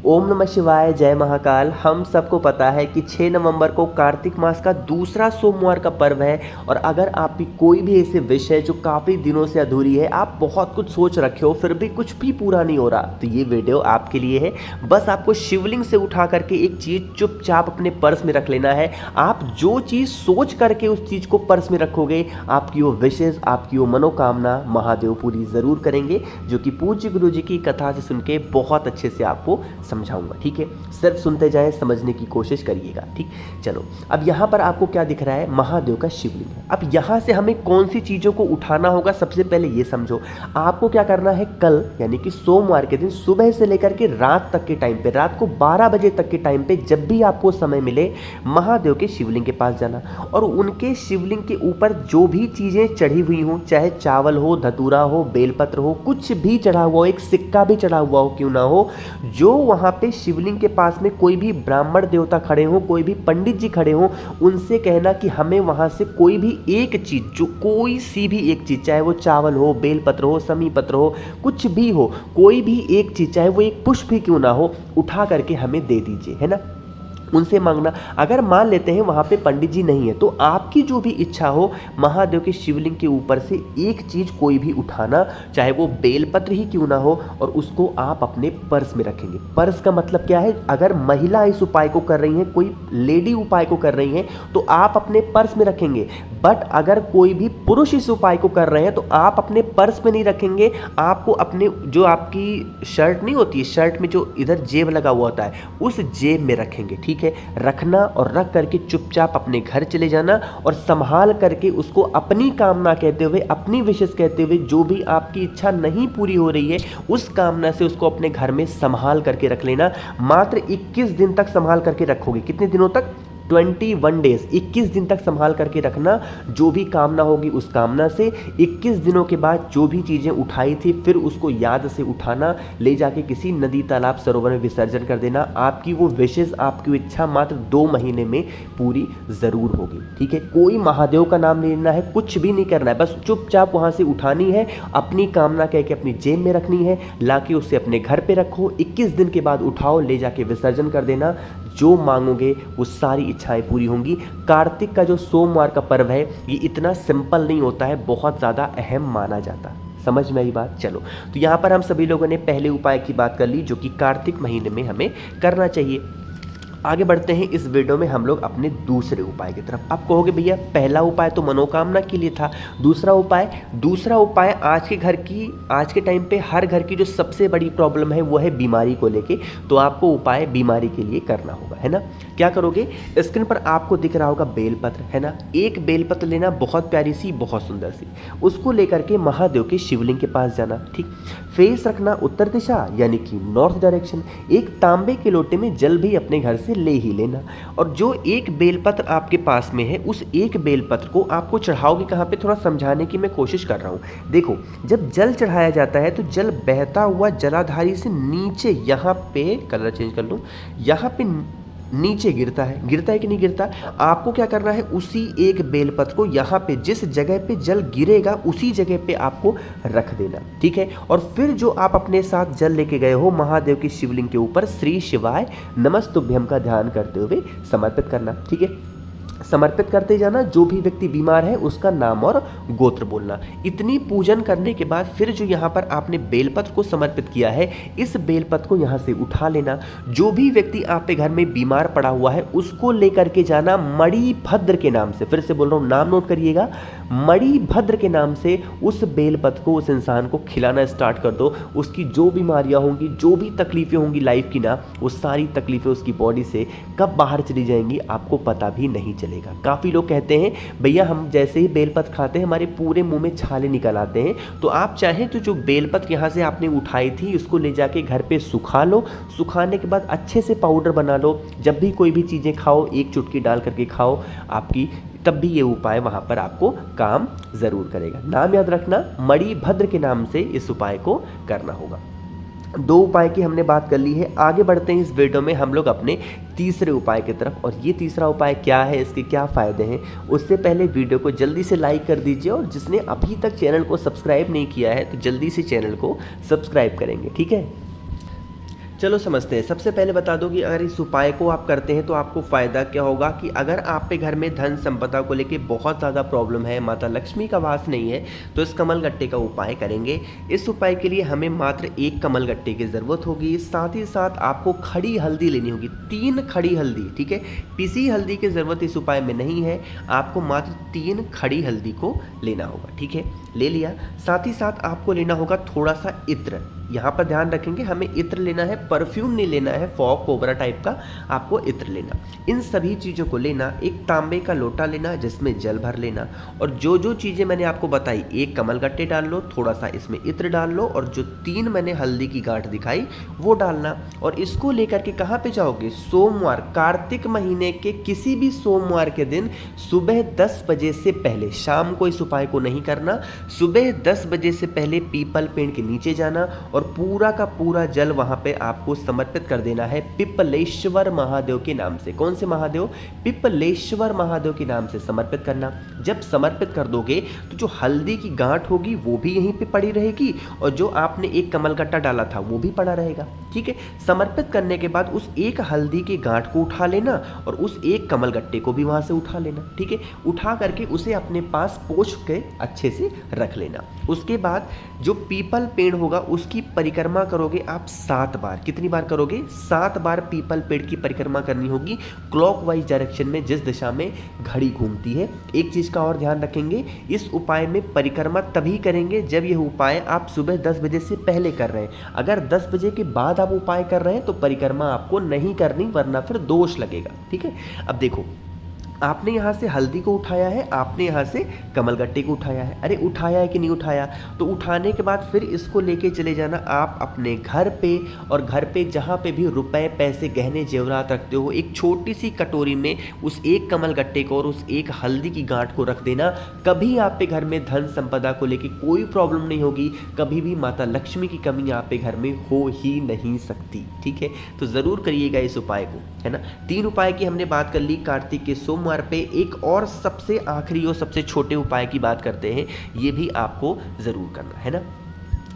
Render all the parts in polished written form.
ओम नमः शिवाय, जय महाकाल। हम सबको पता है कि 6 नवंबर को कार्तिक मास का दूसरा सोमवार का पर्व है और अगर आपकी कोई भी ऐसे विश है जो काफ़ी दिनों से अधूरी है, आप बहुत कुछ सोच रखे हो फिर भी कुछ भी पूरा नहीं हो रहा, तो ये वीडियो आपके लिए है। बस आपको शिवलिंग से उठा करके एक चीज़ चुपचाप अपने पर्स में रख लेना है। आप जो चीज़ सोच करके उस चीज़ को पर्स में रखोगे, आपकी वो विशेज़, आपकी वो मनोकामना महादेव पूरी ज़रूर करेंगे, जो कि पूज्य गुरु जी की कथा से सुन के बहुत अच्छे से आपको समझाऊंगा। ठीक है, सिर्फ सुनते जाएं, समझने की कोशिश करिएगा। ठीक, चलो अब यहाँ पर आपको क्या दिख रहा है, महादेव का शिवलिंग है। अब यहाँ से हमें कौन सी चीज़ों को उठाना होगा, सबसे पहले ये समझो। आपको क्या करना है, कल यानी कि सोमवार के दिन सुबह से लेकर के रात तक के टाइम पे, रात को 12 बजे तक के टाइम पे, जब भी आपको समय मिले, महादेव के शिवलिंग के पास जाना और उनके शिवलिंग के ऊपर जो भी चीज़ें चढ़ी हुई हों, चाहे चावल हो, धतूरा हो, बेलपत्र हो, कुछ भी चढ़ा हुआ हो, एक सिक्का भी चढ़ा हुआ हो क्यों ना हो, जो वहाँ पे शिवलिंग के पास में कोई भी ब्राह्मण देवता खड़े हों, कोई भी पंडित जी खड़े हों, उनसे कहना कि हमें वहाँ से कोई भी एक चीज़, जो कोई सी भी एक चीज़, चाहे वो चावल हो, बेलपत्र हो, समी पत्र हो, कुछ भी हो, कोई भी एक चीज़, चाहे वो एक पुष्प भी क्यों ना हो, उठा करके हमें दे दीजिए, है ना। उनसे मांगना। अगर मान लेते हैं वहाँ पे पंडित जी नहीं है, तो आपकी जो भी इच्छा हो, महादेव के शिवलिंग के ऊपर से एक चीज़ कोई भी उठाना, चाहे वो बेलपत्र ही क्यों ना हो, और उसको आप अपने पर्स में रखेंगे। पर्स का मतलब क्या है, अगर महिला इस उपाय को कर रही हैं, कोई लेडी उपाय को कर रही हैं, तो आप अपने पर्स में रखेंगे। बट अगर कोई भी पुरुष इस उपाय को कर रहे हैं, तो आप अपने पर्स में नहीं रखेंगे, आपको अपने जो आपकी शर्ट नहीं होती है, शर्ट में जो इधर जेब लगा हुआ होता है, उस जेब में रखेंगे। ठीक है, रखना और रख करके चुपचाप अपने घर चले जाना और संभाल करके उसको अपनी कामना कहते हुए, अपनी विशेष कहते हुए, जो भी आपकी इच्छा नहीं पूरी हो रही है उस कामना से उसको अपने घर में संभाल करके रख लेना। मात्र 21 दिन तक संभाल करके रखोगे। कितने दिनों तक, 21 डेज, 21 दिन तक संभाल करके रखना। जो भी कामना होगी उस कामना से 21 दिनों के बाद जो भी चीज़ें उठाई थी, फिर उसको याद से उठाना, ले जाके किसी नदी, तालाब, सरोवर में विसर्जन कर देना। आपकी वो विशेष, आपकी इच्छा मात्र 2 महीने में पूरी ज़रूर होगी। ठीक है, कोई महादेव का नाम नहीं लेना है, कुछ भी नहीं करना है, बस चुपचाप वहाँ से उठानी है, अपनी कामना कह के अपनी जेब में रखनी है, लाके उसे अपने घर पे रखो। 21 दिन के बाद उठाओ, ले जाके विसर्जन कर देना। जो मांगोगे वो सारी इच्छाएं पूरी होंगी। कार्तिक का जो सोमवार का पर्व है, ये इतना सिंपल नहीं होता है, बहुत ज़्यादा अहम माना जाता है। समझ में आई बात। चलो, तो यहाँ पर हम सभी लोगों ने पहले उपाय की बात कर ली, जो कि कार्तिक महीने में हमें करना चाहिए। आगे बढ़ते हैं इस वीडियो में हम लोग अपने दूसरे उपाय की तरफ। आप कहोगे भैया पहला उपाय तो मनोकामना के लिए था, दूसरा उपाय आज के टाइम पे हर घर की जो सबसे बड़ी प्रॉब्लम है वो है बीमारी को लेके। तो आपको उपाय बीमारी के लिए करना होगा, है ना। क्या करोगे, स्क्रीन पर आपको दिख रहा होगा बेलपत्र, है ना। एक बेलपत्र लेना, बहुत प्यारी सी, बहुत सुंदर सी, उसको लेकर के महादेव के शिवलिंग के पास जाना। ठीक, फेस रखना उत्तर दिशा यानी कि नॉर्थ डायरेक्शन। एक तांबे के लोटे में जल भी अपने घर से ले ही लेना और जो एक बेलपत्र आपके पास में है, उस एक बेलपत्र को आपको चढ़ाओगे कहाँ पे, थोड़ा समझाने की मैं कोशिश कर रहा हूँ। देखो, जब जल चढ़ाया जाता है तो जल बहता हुआ जलाधारी से नीचे, यहाँ पे कलर चेंज कर लूँ, यहाँ पे नीचे गिरता है कि नहीं गिरता। आपको क्या करना है, उसी एक बेलपत्र को यहाँ पे जिस जगह पे जल गिरेगा उसी जगह पे आपको रख देना। ठीक है, और फिर जो आप अपने साथ जल लेके गए हो, महादेव की शिवलिंग के ऊपर श्री शिवाय नमस्तुभ्यम का ध्यान करते हुए समर्पित करना। ठीक है, समर्पित करते जाना। जो भी व्यक्ति बीमार है उसका नाम और गोत्र बोलना। इतनी पूजन करने के बाद फिर जो यहाँ पर आपने बेलपत्र को समर्पित किया है, इस बेलपत्र को यहाँ से उठा लेना। जो भी व्यक्ति आपके घर में बीमार पड़ा हुआ है उसको लेकर के जाना मणिभद्र के नाम से। फिर से बोल रहा हूँ, नाम नोट करिएगा, मणिभद्र के नाम से उस बेलपत्र को उस इंसान को खिलाना स्टार्ट कर दो। उसकी जो बीमारियाँ होंगी, जो भी तकलीफें होंगी लाइफ की ना, वो सारी तकलीफें उसकी बॉडी से कब बाहर चली जाएंगी आपको पता भी नहीं चलेगा। काफ़ी लोग कहते हैं भैया हम जैसे ही बेलपत्र खाते हैं हमारे पूरे मुंह में छाले निकल आते हैं। तो आप चाहें तो जो बेलपत्र यहाँ से आपने उठाई थी उसको ले जाके घर पे सुखा लो। सुखाने के बाद अच्छे से पाउडर बना लो। जब भी कोई भी चीज़ें खाओ, एक चुटकी डाल करके खाओ, आपकी तब भी ये उपाय वहाँ पर आपको काम ज़रूर करेगा। नाम याद रखना, मणिभद्र के नाम से इस उपाय को करना होगा। 2 उपाय की हमने बात कर ली है। आगे बढ़ते हैं इस वीडियो में हम लोग अपने तीसरे उपाय की तरफ। और ये तीसरा उपाय क्या है, इसके क्या फ़ायदे हैं, उससे पहले वीडियो को जल्दी से लाइक कर दीजिए और जिसने अभी तक चैनल को सब्सक्राइब नहीं किया है तो जल्दी से चैनल को सब्सक्राइब करेंगे। ठीक है, चलो समझते हैं। सबसे पहले बता दो कि अगर इस उपाय को आप करते हैं तो आपको फ़ायदा क्या होगा कि अगर आप पे घर में धन संपदा को लेके बहुत ज़्यादा प्रॉब्लम है, माता लक्ष्मी का वास नहीं है, तो इस कमल गट्टे का उपाय करेंगे। इस उपाय के लिए हमें मात्र 1 कमल गट्टे की ज़रूरत होगी। साथ ही साथ आपको खड़ी हल्दी लेनी होगी, 3 खड़ी हल्दी, ठीक है। पिसी हल्दी की ज़रूरत इस उपाय में नहीं है, आपको मात्र 3 खड़ी हल्दी को लेना होगा, ठीक है। ले लिया। साथ ही साथ आपको लेना होगा थोड़ा सा इत्र। यहाँ पर ध्यान रखेंगे, हमें इत्र लेना है, परफ्यूम नहीं लेना है, फॉग कोबरा टाइप का आपको इत्र लेना। इन सभी चीज़ों को लेना, एक तांबे का लोटा लेना जिसमें जल भर लेना, और जो जो चीज़ें मैंने आपको बताई, 1 कमल गट्टे डाल लो, थोड़ा सा इसमें इत्र डाल लो, और जो 3 मैंने हल्दी की गांठ दिखाई वो डालना। और इसको लेकर के कहाँ पे जाओगे? सोमवार, कार्तिक महीने के किसी भी सोमवार के दिन सुबह 10 बजे से पहले, शाम को इस उपाय को नहीं करना, सुबह 10 बजे से पहले पीपल पेड़ के नीचे जाना और पूरा का पूरा जल वहां पे आपको समर्पित कर देना है पिपलेश्वर महादेव के नाम से। कौन से महादेव? पिपलेश्वर महादेव के नाम से समर्पित करना। जब समर्पित कर दोगे तो जो हल्दी की गांठ होगी वो भी यहीं पे पड़ी रहेगी, और जो आपने 1 कमल गट्टा डाला था वो भी पड़ा रहेगा, ठीक है। समर्पित करने के बाद उस 1 हल्दी की गांठ को उठा लेना और उस 1 कमल गट्टे को भी वहां से उठा लेना, ठीक है। उठा करके उसे अपने पास पोंछ के अच्छे से रख लेना। उसके बाद जो पीपल पेड़ होगा उसकी परिक्रमा करोगे आप 7 बार। कितनी बार करोगे? 7 बार पीपल पेड़ की परिक्रमा करनी होगी, क्लॉकवाइज डायरेक्शन में, जिस दिशा में घड़ी घूमती है। एक चीज का और ध्यान रखेंगे, इस उपाय में परिक्रमा तभी करेंगे जब यह उपाय आप सुबह 10 बजे से पहले कर रहे हैं। अगर 10 बजे के बाद आप उपाय कर रहे हैं तो परिक्रमा आपको नहीं करनी, वरना फिर दोष लगेगा, ठीक है। अब देखो, आपने यहाँ से हल्दी को उठाया है, आपने यहाँ से कमल गट्टे को उठाया है। अरे उठाया है कि नहीं उठाया? तो उठाने के बाद फिर इसको लेके चले जाना आप अपने घर पे, और घर पे जहाँ पे भी रुपए पैसे गहने जेवरात रखते हो, एक छोटी सी कटोरी में उस 1 कमल गट्टे को और उस 1 हल्दी की गांठ को रख देना। कभी आप पे घर में धन संपदा को लेके कोई प्रॉब्लम नहीं होगी, कभी भी माता लक्ष्मी की कमी आप पे घर में हो ही नहीं सकती, ठीक है। तो ज़रूर करिएगा इस उपाय को, है ना। 3 उपाय की हमने बात कर ली कार्तिक के सोमवार पे। एक और सबसे आखिरी और सबसे छोटे उपाय की बात करते हैं, ये भी आपको जरूर करना है ना।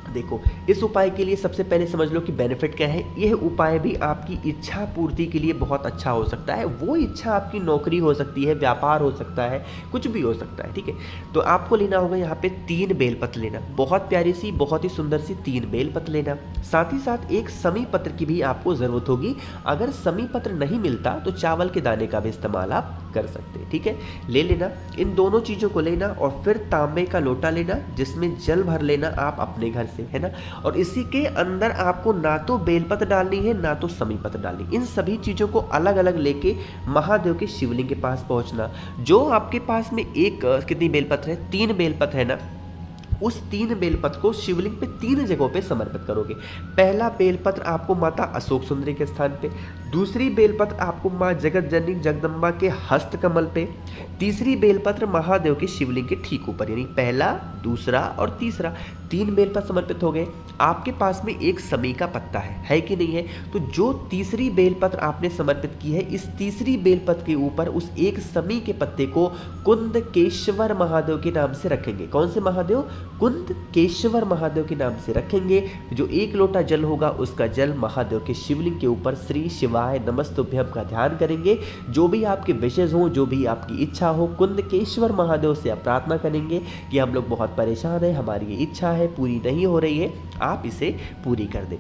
देखो, इस उपाय के लिए सबसे पहले समझ लो कि बेनिफिट क्या है। यह उपाय भी आपकी इच्छा पूर्ति के लिए बहुत अच्छा हो सकता है। वो इच्छा आपकी नौकरी हो सकती है, व्यापार हो सकता है, कुछ भी हो सकता है, ठीक है। तो आपको लेना होगा यहाँ पे 3 बेलपत्र लेना, बहुत प्यारी सी, बहुत ही सुंदर सी 3 बेलपत्र लेना। साथ ही साथ एक समी पत्र की भी आपको जरूरत होगी। अगर समी पत्र नहीं मिलता तो चावल के दाने का भी इस्तेमाल आप कर सकते हैं, ठीक है। ले लेना, इन दोनों चीजों को लेना, और फिर तांबे का लोटा लेना जिसमें जल भर लेना आप अपने घर से, है ना। और इसी के अंदर आपको ना तो बेलपत्र डालनी है ना तो समी पत्र डालनी। इन सभी चीजों को अलग अलग लेके महादेव के शिवलिंग के पास पहुंचना। जो आपके पास में कितनी बेलपत्र है? 3 बेलपत्र है ना। उस 3 बेलपत्र को शिवलिंग पे 3 जगहों पे समर्पित करोगे। पहला बेलपत्र आपको माता अशोक सुंदरी के स्थान पे, दूसरी बेलपत्र आपको माँ जगत जननी जगदम्बा के हस्त कमल पे, तीसरी बेलपत्र महादेव के शिवलिंग के ठीक ऊपर, यानी पहला, दूसरा और तीसरा, 3 बेलपत्र समर्पित हो गए। आपके पास में एक समी का पत्ता है कि नहीं है? तो जो तीसरी बेलपत्र आपने समर्पित की है, इस तीसरी बेलपत्र के ऊपर उस एक समी के पत्ते को कुंदकेश्वर महादेव के नाम से रखेंगे। कौन से महादेव? कुंदकेश्वर महादेव के नाम से रखेंगे। जो 1 लोटा जल होगा उसका जल महादेव के शिवलिंग के ऊपर श्री शिवाय नमस्तुभ्यम का ध्यान करेंगे। जो भी आपके विशेष हो, जो भी आपकी इच्छा हो, कुंदकेश्वर महादेव से आप प्रार्थना करेंगे कि हम लोग बहुत परेशान हैं, हमारी ये इच्छा है पूरी नहीं हो रही है, आप इसे पूरी कर दें।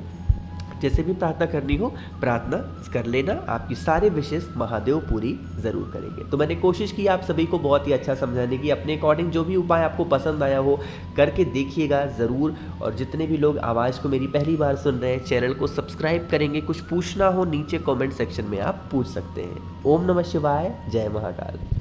जैसे भी प्रार्थना करनी हो प्रार्थना कर लेना, आपकी सारे विशेष महादेव पूरी जरूर करेंगे। तो मैंने कोशिश की आप सभी को बहुत ही अच्छा समझाने की, अपने अकॉर्डिंग जो भी उपाय आपको पसंद आया हो करके देखिएगा ज़रूर। और जितने भी लोग आवाज़ को मेरी पहली बार सुन रहे हैं, चैनल को सब्सक्राइब करेंगे। कुछ पूछना हो नीचे कॉमेंट सेक्शन में आप पूछ सकते हैं। ओम नमः शिवाय, जय महाकाल।